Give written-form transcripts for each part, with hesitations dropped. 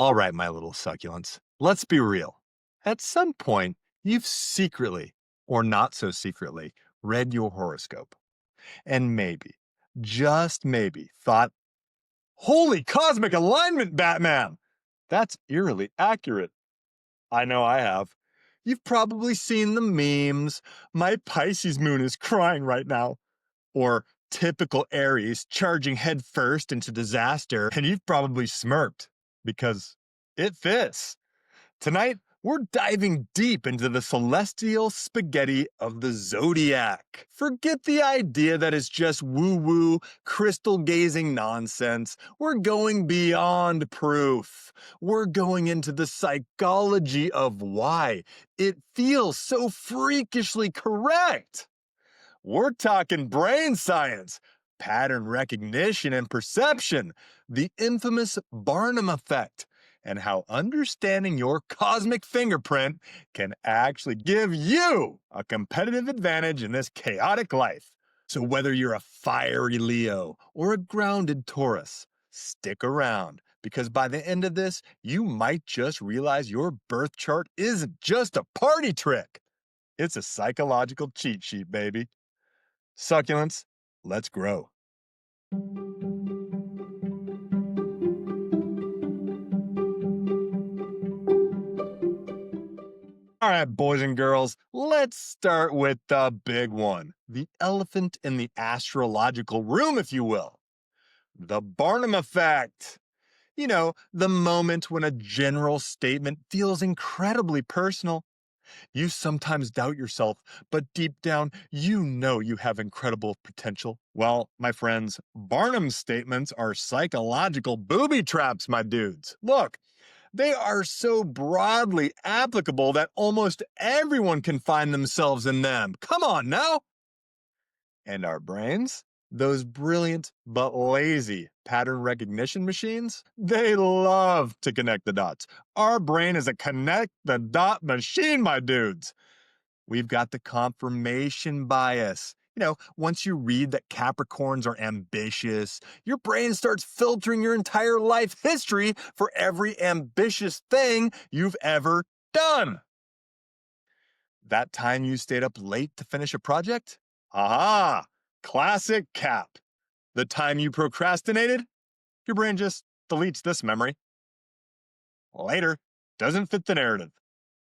All right, my little succulents, let's be real. At some point, you've secretly, or not so secretly, read your horoscope. And maybe, just maybe, thought, holy cosmic alignment, Batman! That's eerily accurate. I know I have. You've probably seen the memes. My Pisces moon is crying right now. Or typical Aries charging headfirst into disaster, and you've probably smirked because it fits. Tonight, we're diving deep into the celestial spaghetti of the Zodiac. Forget the idea that it's just woo-woo, crystal-gazing nonsense. We're going beyond proof. We're going into the psychology of why it feels so freakishly correct. We're talking brain science, pattern recognition and perception, the infamous Barnum Effect, and how understanding your cosmic fingerprint can actually give you a competitive advantage in this chaotic life. So whether you're a fiery Leo or a grounded Taurus, stick around, because by the end of this, you might just realize your birth chart isn't just a party trick. It's a psychological cheat sheet, baby. Succulents, let's grow. All right, boys and girls, let's start with the big one, the elephant in the astrological room, if you will. The Barnum Effect. You know, the moment when a general statement feels incredibly personal. You sometimes doubt yourself, but deep down, you know you have incredible potential. Well, my friends, Barnum's statements are psychological booby traps, my dudes. Look, they are so broadly applicable that almost everyone can find themselves in them. Come on now. And our brains? Those brilliant but lazy pattern recognition machines, they love to connect the dots. Our brain is a connect the dot machine, my dudes. We've got the confirmation bias. You know, once you read that Capricorns are ambitious, your brain starts filtering your entire life history for every ambitious thing you've ever done. That time you stayed up late to finish a project? Aha! Classic Cap. The time you procrastinated? Your brain just deletes this memory. Later. Doesn't fit the narrative.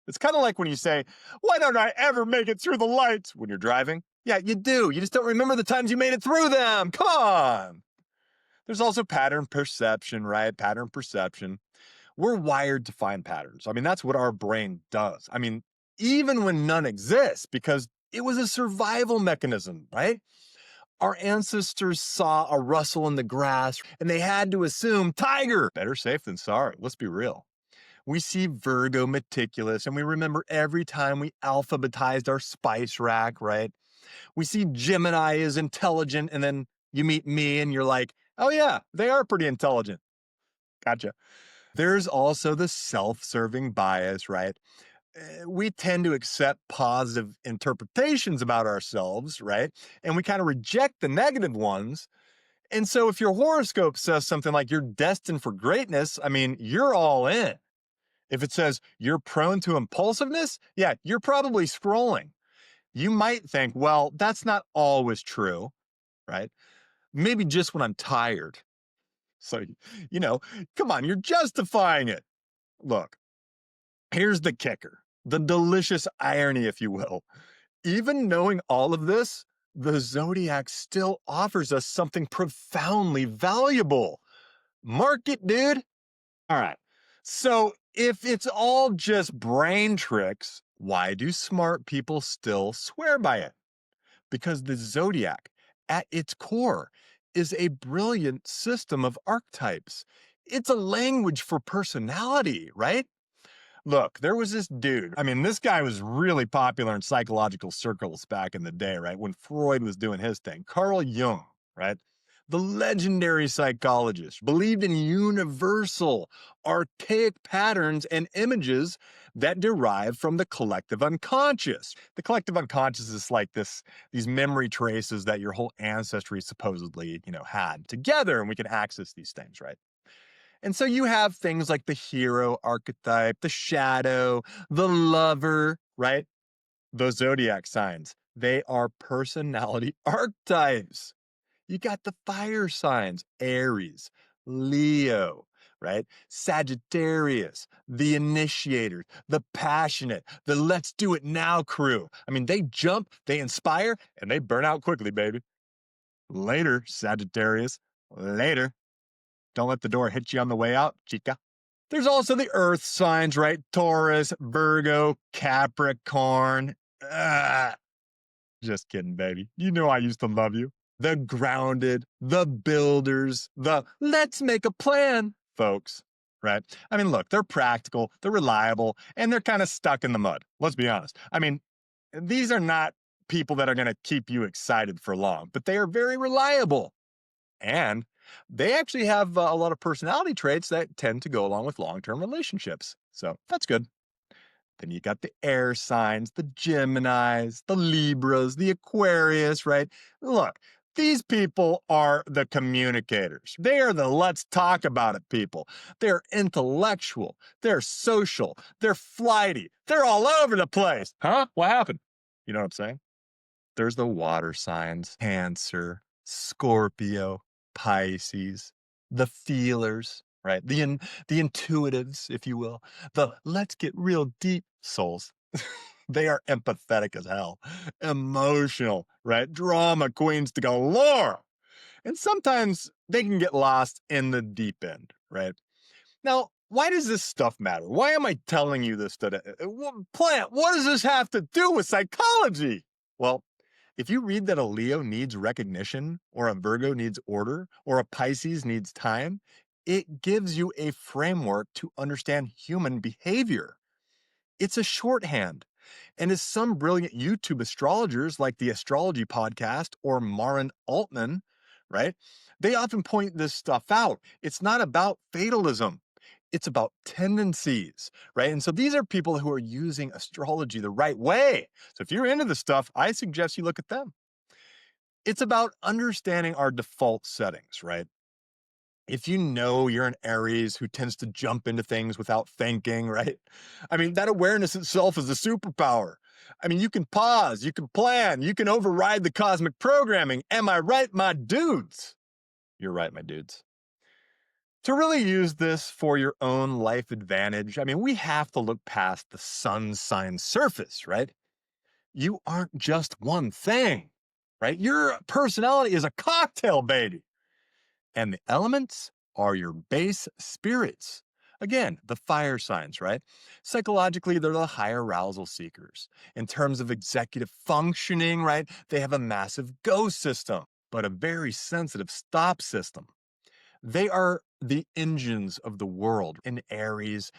It's kind of like when you say, why don't I ever make it through the lights when you're driving? Yeah, you do. You just don't remember the times you made it through them. Come on. There's also pattern perception, right? Pattern perception. We're wired to find patterns. I mean, that's what our brain does. I mean, even when none exists, because it was a survival mechanism, right? Our ancestors saw a rustle in the grass and they had to assume tiger. Better safe than sorry. Let's be real. We see Virgo meticulous, and we remember every time we alphabetized our spice rack, right? We see Gemini is intelligent, and then you meet me and you're like, oh yeah, they are pretty intelligent. Gotcha. There's also the self-serving bias, right? We tend to accept positive interpretations about ourselves, right? And we kind of reject the negative ones. And so if your horoscope says something like you're destined for greatness, I mean, you're all in. If it says you're prone to impulsiveness, yeah, you're probably scrolling. You might think, well, that's not always true, right? Maybe just when I'm tired. So, you know, come on, you're justifying it. Look, here's the kicker, the delicious irony, if you will. Even knowing all of this, the Zodiac still offers us something profoundly valuable. Mark it, dude. All right. So if it's all just brain tricks, why do smart people still swear by it? Because the Zodiac, at its core, is a brilliant system of archetypes. It's a language for personality, right? Look, there was this dude. I mean, this guy was really popular in psychological circles back in the day, right? When Freud was doing his thing. Carl Jung, right? The legendary psychologist believed in universal, archaic patterns and images that derive from the collective unconscious. The collective unconscious is like these memory traces that your whole ancestry supposedly, had together, and we can access these things, right? And so you have things like the hero archetype, the shadow, the lover, right? Those zodiac signs, they are personality archetypes. You got the fire signs, Aries, Leo, right? Sagittarius, the initiators, the passionate, the let's do it now crew. I mean, they jump, they inspire, and they burn out quickly, baby. Later, Sagittarius, later. Don't let the door hit you on the way out, chica. There's also the earth signs, right? Taurus, Virgo, Capricorn. Ah, just kidding, baby. You know I used to love you. The grounded, the builders, the let's make a plan folks, right? I mean, look, they're practical, they're reliable, and they're kind of stuck in the mud. Let's be honest. I mean, these are not people that are going to keep you excited for long, but they are very reliable. And they actually have a lot of personality traits that tend to go along with long term relationships. So that's good. Then you got the air signs, the Geminis, the Libras, the Aquarius, right? Look, these people are the communicators. They are the let's talk about it people. They're intellectual, they're social, they're flighty, they're all over the place. Huh? What happened? You know what I'm saying? There's the water signs, Cancer, Scorpio, Pisces, the feelers, right? The intuitives, if you will. The let's get real deep souls. They are empathetic as hell, emotional, right? Drama queens to galore. And sometimes they can get lost in the deep end, right? Now, why does this stuff matter? Why am I telling you this today? Plant, what does this have to do with psychology? Well, if you read that a Leo needs recognition, or a Virgo needs order, or a Pisces needs time, it gives you a framework to understand human behavior. It's a shorthand. And as some brilliant YouTube astrologers like the Astrology Podcast or Marin Altman, right? They often point this stuff out. It's not about fatalism. It's about tendencies, right? And so these are people who are using astrology the right way. So if you're into this stuff, I suggest you look at them. It's about understanding our default settings, right? If you know you're an Aries who tends to jump into things without thinking, right? I mean, that awareness itself is a superpower. I mean, you can pause, you can plan, you can override the cosmic programming. Am I right, my dudes? You're right, my dudes. To really use this for your own life advantage, I mean, we have to look past the sun sign surface, right? You aren't just one thing, right? Your personality is a cocktail, baby. And the elements are your base spirits. Again, the fire signs, right? Psychologically, they're the high arousal seekers. In terms of executive functioning, right? They have a massive go system, but a very sensitive stop system. They are the engines of the world. In Aries,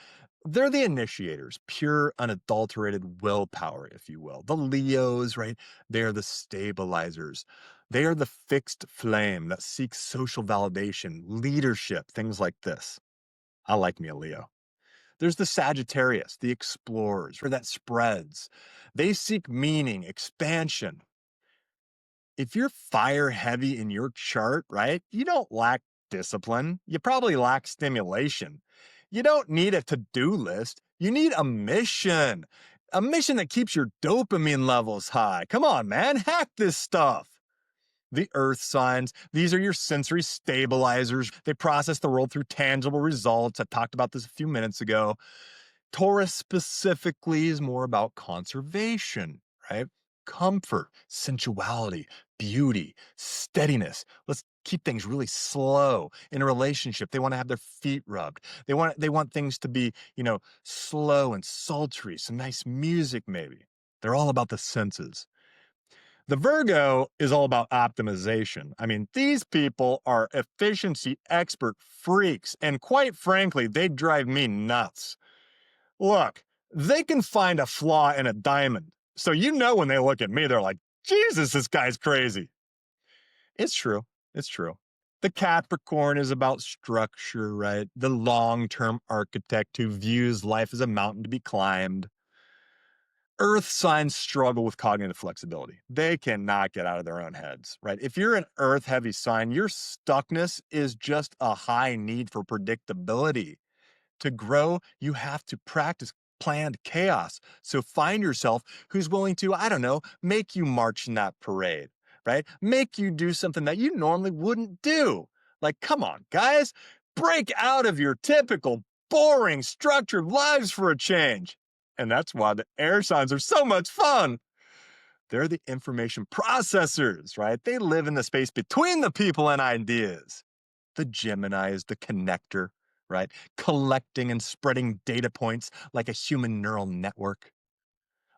they're the initiators, pure, unadulterated willpower, if you will. The Leos, right? They are the stabilizers. They are the fixed flame that seeks social validation, leadership, things like this. I like me a Leo. There's the Sagittarius, the explorers, where that spreads. They seek meaning, expansion. If you're fire heavy in your chart, right, you don't lack discipline. You probably lack stimulation. You don't need a to do list. You need a mission that keeps your dopamine levels high. Come on, man, hack this stuff. The earth signs, these are your sensory stabilizers. They process the world through tangible results. I talked about this a few minutes ago. Taurus specifically is more about conservation, right? Comfort, sensuality, beauty, steadiness. Let's keep things really slow in a relationship. They want to have their feet rubbed. They want things to be, slow and sultry, some nice music maybe. They're all about the senses. The Virgo is all about optimization. I mean, these people are efficiency expert freaks, and quite frankly, they drive me nuts. Look, they can find a flaw in a diamond. So you know when they look at me, they're like, Jesus, this guy's crazy. It's true. It's true. The Capricorn is about structure, right? The long term architect who views life as a mountain to be climbed. Earth signs struggle with cognitive flexibility. They cannot get out of their own heads, right? If you're an earth heavy sign, your stuckness is just a high need for predictability. To grow, you have to practice planned chaos. So find yourself who's willing to, I don't know, make you march in that parade, right? Make you do something that you normally wouldn't do. Like, come on, guys, break out of your typical boring, structured lives for a change. And that's why the air signs are so much fun. They're the information processors, right? They live in the space between the people and ideas. The Gemini is the connector, right? Collecting and spreading data points like a human neural network.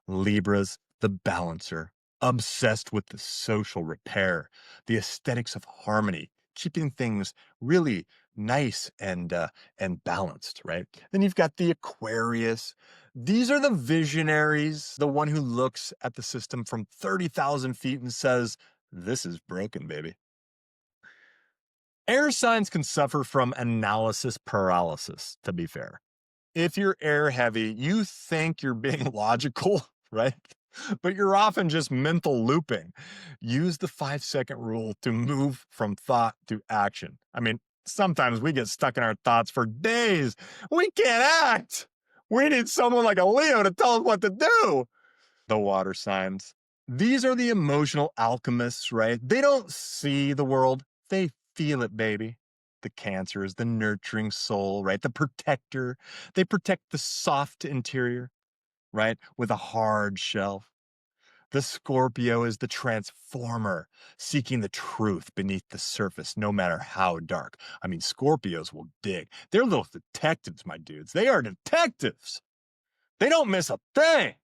Libra's the balancer, obsessed with the social repair, the aesthetics of harmony, keeping things really nice and balanced, right? Then you've got the Aquarius. These are the visionaries, the one who looks at the system from 30,000 feet and says, "This is broken, baby." Air signs can suffer from analysis paralysis, to be fair. If you're air heavy, you think you're being logical, right? But you're often just mental looping. Use the 5-second rule to move from thought to action. I mean, sometimes we get stuck in our thoughts for days. We can't act. We need someone like a Leo to tell us what to do. The water signs. These are the emotional alchemists, right? They don't see the world, they feel it, baby. The Cancer is the nurturing soul, right? The protector. They protect the soft interior, right? With a hard shell. The Scorpio is the transformer, seeking the truth beneath the surface, no matter how dark. I mean, Scorpios will dig. They're little detectives, my dudes. They are detectives. They don't miss a thing.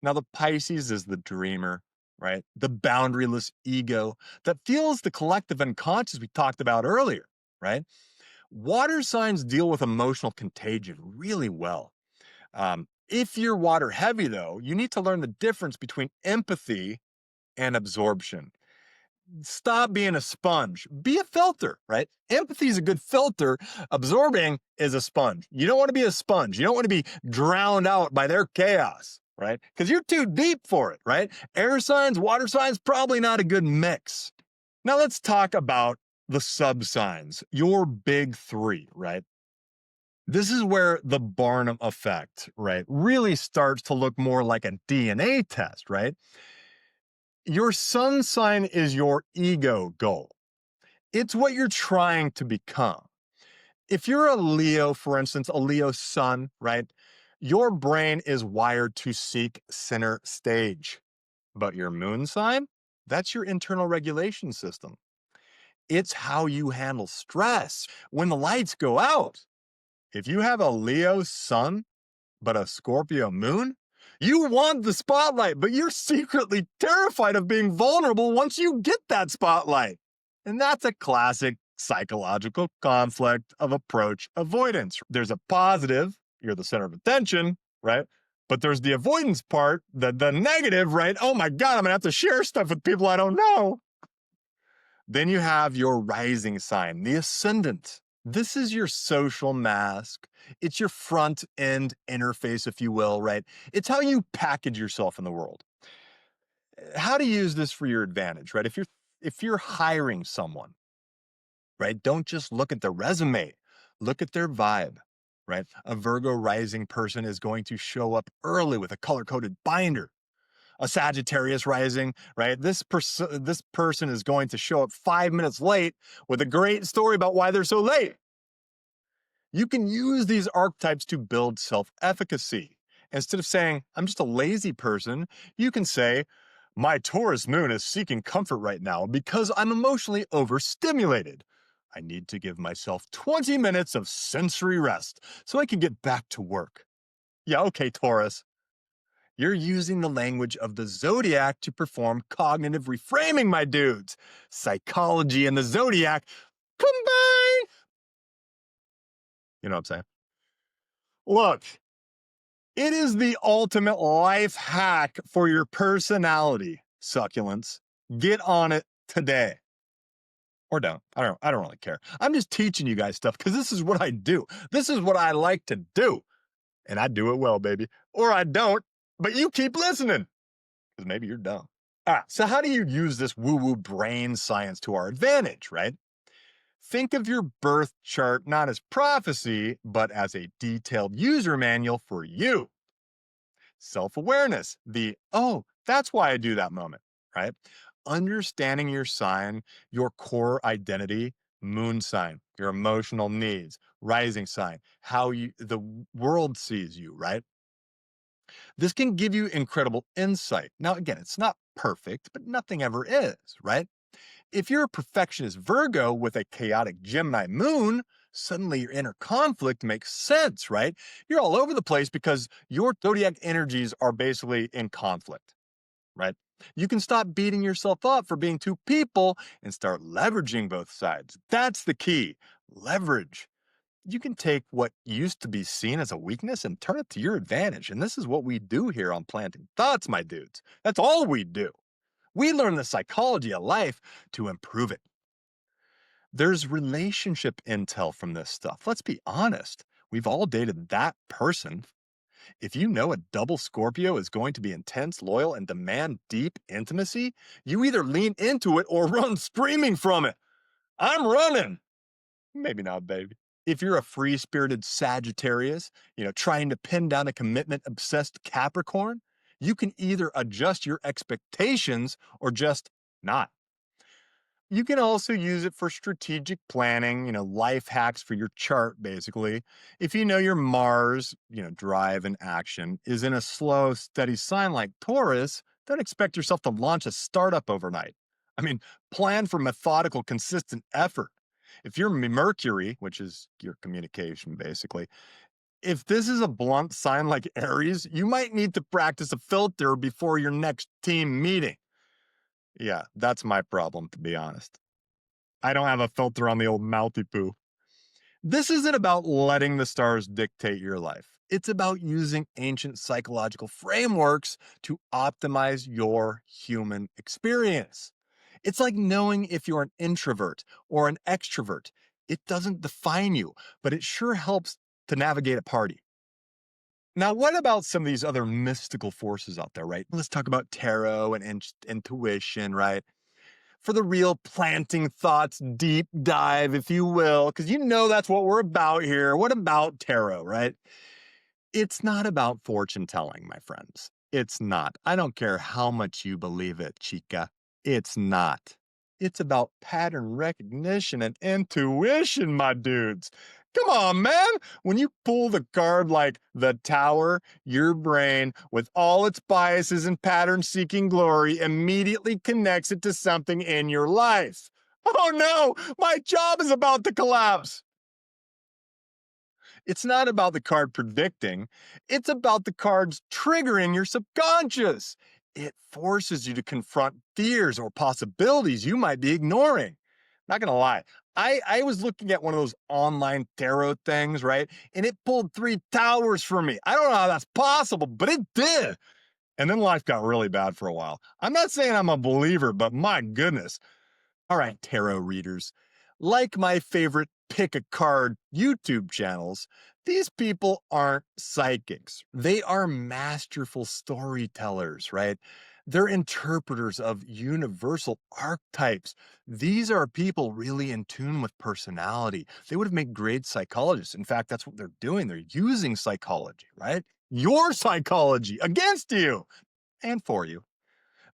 Now, the Pisces is the dreamer, right? The boundaryless ego that feels the collective unconscious we talked about earlier, right? Water signs deal with emotional contagion really well. If you're water heavy, though, you need to learn the difference between empathy and absorption. Stop being a sponge. Be a filter, right? Empathy is a good filter. Absorbing is a sponge. You don't want to be a sponge. You don't want to be drowned out by their chaos, right? Because you're too deep for it, right? Air signs, water signs, probably not a good mix. Now let's talk about the sub signs, your big three, right? This is where the Barnum effect, right, really starts to look more like a DNA test, right? Your sun sign is your ego goal. It's what you're trying to become. If you're a Leo, for instance, a Leo sun, right, your brain is wired to seek center stage. But your moon sign, that's your internal regulation system. It's how you handle stress when the lights go out. If you have a Leo sun, but a Scorpio moon, you want the spotlight, but you're secretly terrified of being vulnerable once you get that spotlight. And that's a classic psychological conflict of approach avoidance. There's a positive, you're the center of attention, right? But there's the avoidance part, the negative, right? Oh my God, I'm gonna have to share stuff with people I don't know. Then you have your rising sign, the ascendant. This is your social mask. It's your front end interface, if you will, right? It's how you package yourself in the world. How to use this for your advantage, right? If you're hiring someone, right? Don't just look at their resume. Look at their vibe, right? A Virgo rising person is going to show up early with a color-coded binder. A Sagittarius rising, right? This person is going to show up 5 minutes late with a great story about why they're so late. You can use these archetypes to build self-efficacy. Instead of saying, I'm just a lazy person, you can say, my Taurus moon is seeking comfort right now because I'm emotionally overstimulated. I need to give myself 20 minutes of sensory rest so I can get back to work. Yeah, okay, Taurus. You're using the language of the Zodiac to perform cognitive reframing, my dudes. Psychology and the Zodiac combine. You know what I'm saying? Look, it is the ultimate life hack for your personality, succulents. Get on it today. Or don't. I don't really care. I'm just teaching you guys stuff because this is what I do. This is what I like to do. And I do it well, baby. Or I don't. But you keep listening, because maybe you're dumb. So how do you use this woo-woo brain science to our advantage, right? Think of your birth chart not as prophecy, but as a detailed user manual for you. Self-awareness, oh, that's why I do that moment, right? Understanding your sign, your core identity, moon sign, your emotional needs, rising sign, how the world sees you, right? This can give you incredible insight. Now, again, it's not perfect, but nothing ever is, right? If you're a perfectionist Virgo with a chaotic Gemini moon, suddenly your inner conflict makes sense, right? You're all over the place because your zodiac energies are basically in conflict, right? You can stop beating yourself up for being two people and start leveraging both sides. That's the key. Leverage. You can take what used to be seen as a weakness and turn it to your advantage. And this is what we do here on Planting Thoughts, my dudes. That's all we do. We learn the psychology of life to improve it. There's relationship intel from this stuff. Let's be honest. We've all dated that person. If you know a double Scorpio is going to be intense, loyal, and demand deep intimacy, you either lean into it or run screaming from it. I'm running. Maybe not, baby. If you're a free-spirited Sagittarius, trying to pin down a commitment-obsessed Capricorn, you can either adjust your expectations or just not. You can also use it for strategic planning, life hacks for your chart, basically. If you know your Mars, drive and action, is in a slow, steady sign like Taurus, don't expect yourself to launch a startup overnight. I mean, plan for methodical, consistent effort. If you're Mercury, which is your communication, basically, if this is a blunt sign like Aries, you might need to practice a filter before your next team meeting. Yeah, that's my problem, to be honest. I don't have a filter on the old mouthy poo. This isn't about letting the stars dictate your life. It's about using ancient psychological frameworks to optimize your human experience. It's like knowing if you're an introvert or an extrovert. It doesn't define you, but it sure helps to navigate a party. Now, what about some of these other mystical forces out there, right? Let's talk about tarot and intuition, right? For the real planting thoughts deep dive, if you will, because that's what we're about here. What about tarot, right? It's not about fortune telling, my friends. It's not. I don't care how much you believe it, chica. It's not. It's about pattern recognition and intuition, my dudes. Come on, man. When you pull the card like the Tower, your brain, with all its biases and pattern seeking glory, immediately connects it to something in your life. Oh no, my job is about to collapse. It's not about the card predicting, it's about the cards triggering your subconscious. It forces you to confront fears or possibilities you might be ignoring. Not gonna lie, I was looking at one of those online tarot things, right? And it pulled three towers for me. I don't know how that's possible, but it did. And then life got really bad for a while. I'm not saying I'm a believer, but my goodness. All right, tarot readers. Like my favorite pick a card YouTube channels, these people aren't psychics. They are masterful storytellers, right? They're interpreters of universal archetypes. These are people really in tune with personality. They would have made great psychologists. In fact, that's what they're doing. They're using psychology, right? Your psychology against you and for you.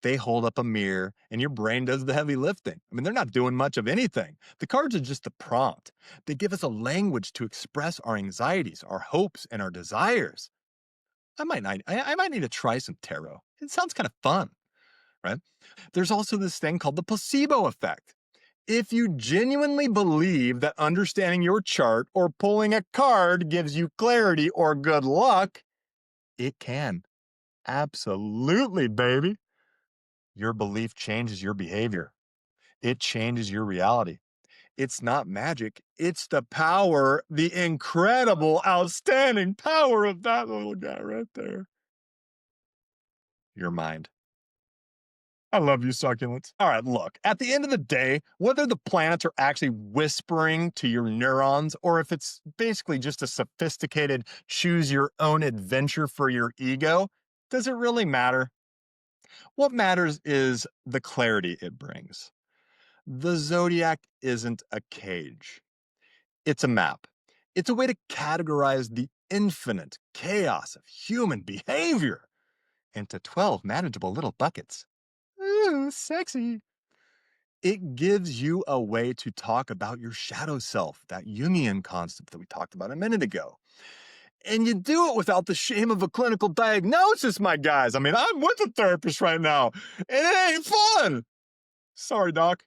They hold up a mirror and your brain does the heavy lifting. I mean, they're not doing much of anything. The cards are just the prompt. They give us a language to express our anxieties, our hopes, and our desires. I might need to try some tarot. It sounds kind of fun, right? There's also this thing called the placebo effect. If you genuinely believe that understanding your chart or pulling a card gives you clarity or good luck, it can. Absolutely, baby. Your belief changes your behavior. It changes your reality. It's not magic. It's the power, the incredible, outstanding power of that little guy right there. Your mind. I love you, succulents. All right, look, at the end of the day, whether the planets are actually whispering to your neurons or if it's basically just a sophisticated choose your own adventure for your ego, Does it really matter? What matters is the clarity it brings. The zodiac isn't a cage, it's a map. It's a way to categorize the infinite chaos of human behavior into 12 manageable little buckets. Ooh, sexy. It gives you a way to talk about your shadow self, that Jungian concept that we talked about a minute ago. And you do it without the shame of a clinical diagnosis, my guys. I mean, I'm with a therapist right now, and it ain't fun. Sorry, doc.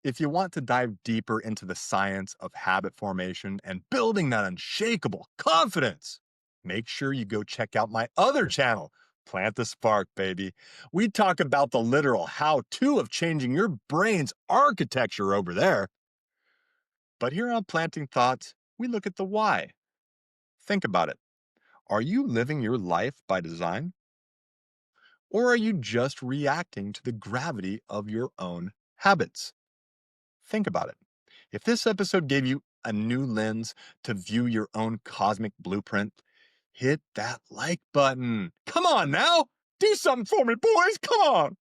If you want to dive deeper into the science of habit formation and building that unshakable confidence, make sure you go check out my other channel, Plant the Spark, baby. We talk about the literal how-to of changing your brain's architecture over there. But here on Planting Thoughts, we look at the why. Think about it. Are you living your life by design? Or are you just reacting to the gravity of your own habits? Think about it. If this episode gave you a new lens to view your own cosmic blueprint, hit that like button. Come on now. Do something for me, boys. Come on.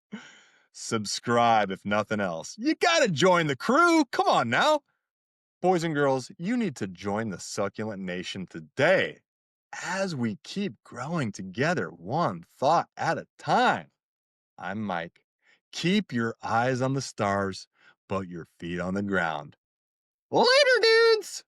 Subscribe if nothing else. You gotta join the crew. Come on now. Boys and girls, you need to join the Succulent Nation today as we keep growing together one thought at a time. I'm Mike. Keep your eyes on the stars, but your feet on the ground. Later, dudes!